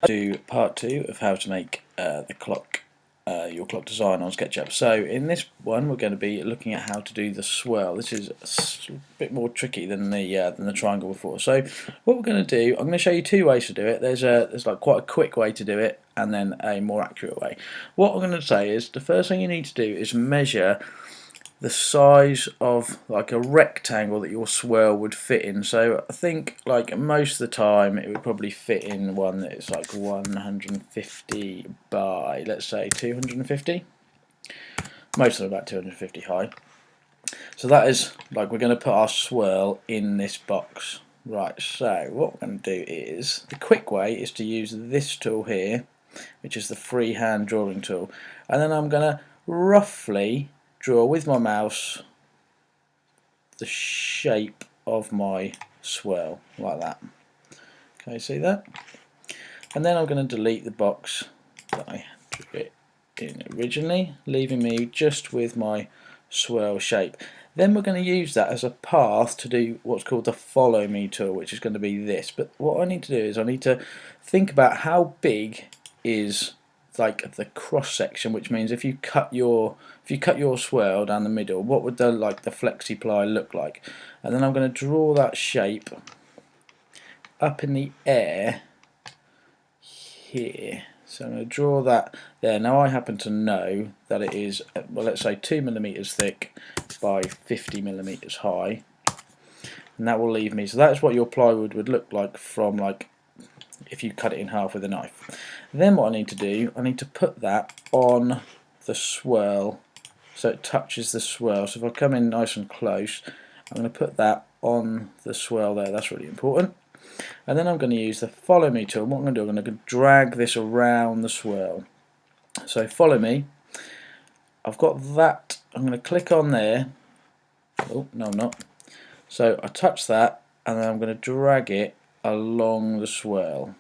Do part 2 of how to make the clock, your clock design on SketchUp. So in this one we're going to be looking at how to do the swirl. This is a bit more tricky than the triangle before. So what we're going to do, I'm going to show you two ways to do it. There's like quite a quick way to do it and then a more accurate way. What I'm going to say is the first thing you need to do is measure the size of like a rectangle that your swirl would fit in. So I think like most of the time it would probably fit in one that is like 150 by, let's say, 250. Most of them about 250 high. So that is like, we're going to put our swirl in this box. Right, so what we're going to do is, the quick way is to use this tool here, which is the freehand drawing tool, and then I'm going to roughly draw with my mouse the shape of my swirl, like that. Okay, see that? And then I'm going to delete the box that I drew it in originally, leaving me just with my swirl shape. Then we're going to use that as a path to do what's called the follow me tool, which is going to be this. But what I need to do is I need to think about how big is like the cross section, which means if you cut your swirl down the middle, what would the flexi ply look like? And then I'm going to draw that shape up in the air here. So I'm going to draw that there. Now I happen to know that it is, well, let's say 2mm thick by 50mm high, and that will leave me. So that's what your plywood would look like from like if you cut it in half with a knife. Then what I need to do, I need to put that on the swirl so it touches the swirl. So if I come in nice and close, I'm going to put that on the swirl there. That's really important. And then I'm going to use the follow me tool. What I'm going to do, I'm going to drag this around the swirl. So follow me. I've got that. I'm going to click on there. Oh, no, I'm not. So I touch that and then I'm going to drag it along the swirl.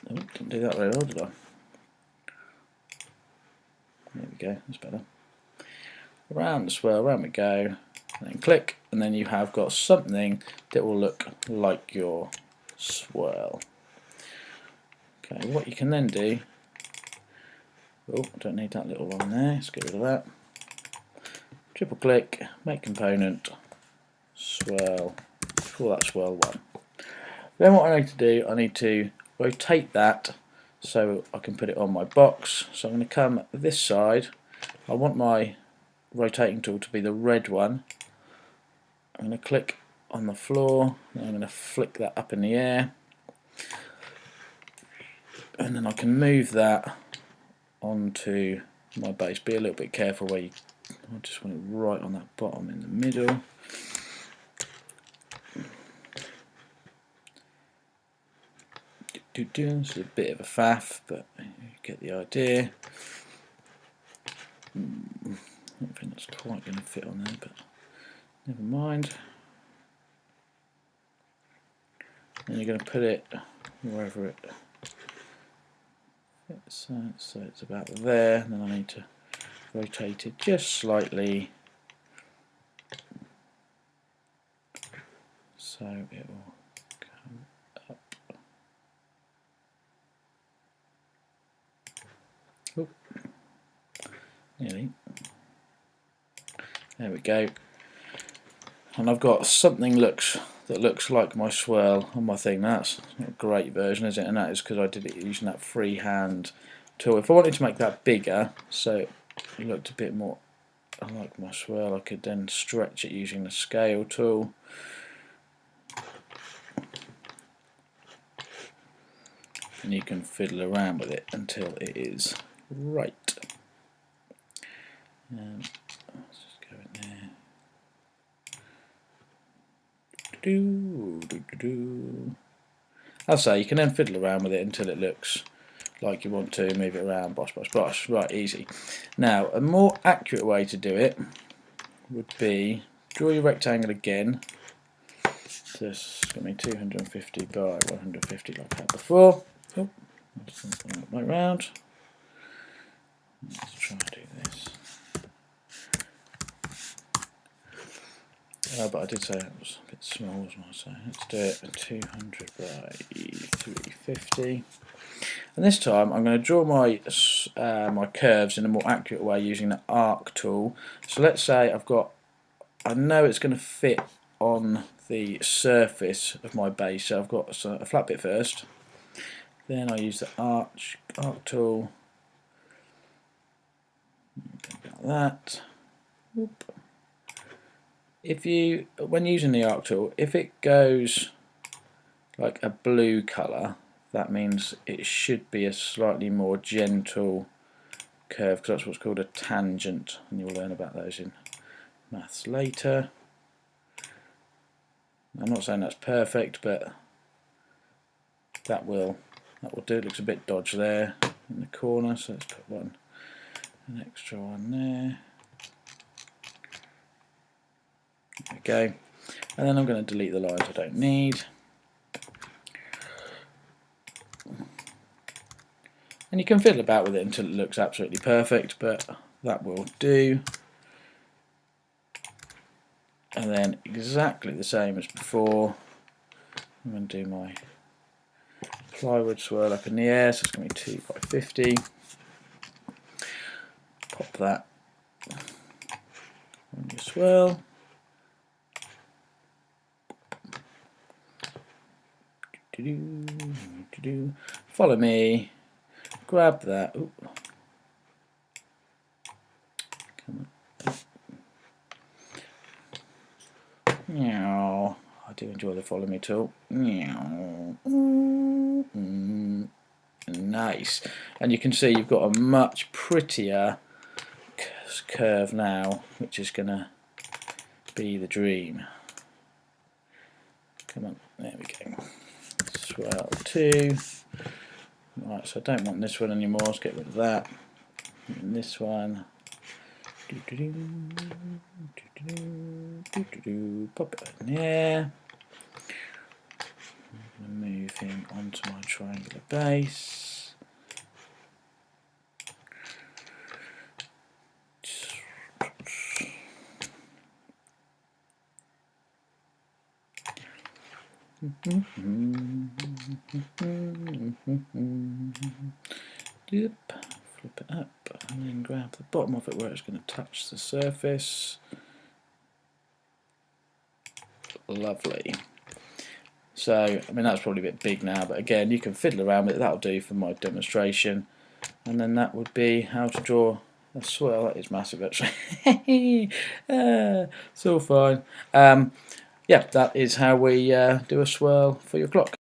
Oh, didn't do that very well, did I? There we go, that's better. Around the swirl, around we go, and then click, and then you have got something that will look like your swirl. Okay, what you can then do, oh, I don't need that little one there, let's get rid of that. Triple click, make component, swirl, call that swirl 1. Then what I need to do, I need to rotate that so I can put it on my box. So I'm going to come this side. I want my rotating tool to be the red one. I'm going to click on the floor, and I'm going to flick that up in the air, and then I can move that onto my base. Be a little bit careful where you, I just want it right on that bottom in the middle. It's a bit of a faff, but you get the idea. I don't think that's quite going to fit on there, but never mind. Then you're going to put it wherever it fits, so it's about there, and then I need to rotate it just slightly so it will come up. Oh, nearly. There we go. And I've got something that looks like my swirl on my thing. That's not a great version, is it? And that is because I did it using that freehand tool. If I wanted to make that bigger, so it looked a bit more like my swirl, I could then stretch it using the scale tool. And you can fiddle around with it until it is right. Let's just go in there. I'll say you can then fiddle around with it until it looks like you want to, move it around, bosh, bosh, bosh. Right, easy. Now, a more accurate way to do it would be draw your rectangle again. So this is going to be 250 by 150 like I had before. Oh, that's my round. Let's try and do this. But I did say it was a bit small, wasn't I? So let's do it 200 by 350. And this time I'm going to draw my my curves in a more accurate way using the arc tool. So let's say I know it's going to fit on the surface of my base. So I've got a flat bit first. Then I use the arc tool. Like that. Whoop. When using the arc tool, if it goes like a blue colour, that means it should be a slightly more gentle curve, because that's what's called a tangent, and you'll learn about those in maths later. I'm not saying that's perfect, but that will do. It looks a bit dodgy there in the corner, so let's put an extra one there. There we go. And then I'm going to delete the lines I don't need. And you can fiddle about with it until it looks absolutely perfect, but that will do. And then exactly the same as before, I'm going to do my plywood swirl up in the air, so it's going to be 2 by 50. Pop that on your swirl. Follow me. Grab that. Ooh. Come on. Meow. I do enjoy the follow me tool. Meow. Nice. And you can see you've got a much prettier curve now, which is going to be the dream. Come on. There we go. Swirl 2. Right, so I don't want this one anymore, let's get rid of that. And this one. Pop it in the air. I'm going to move him onto my triangular base. Yep. Flip it up and then grab the bottom of it where it's going to touch the surface. Lovely. So, I mean, that's probably a bit big now, but again, you can fiddle around with it. That'll do for my demonstration. And then that would be how to draw a swirl. That is massive, actually. It's all fine. Yeah, that is how we do a swirl for your clock.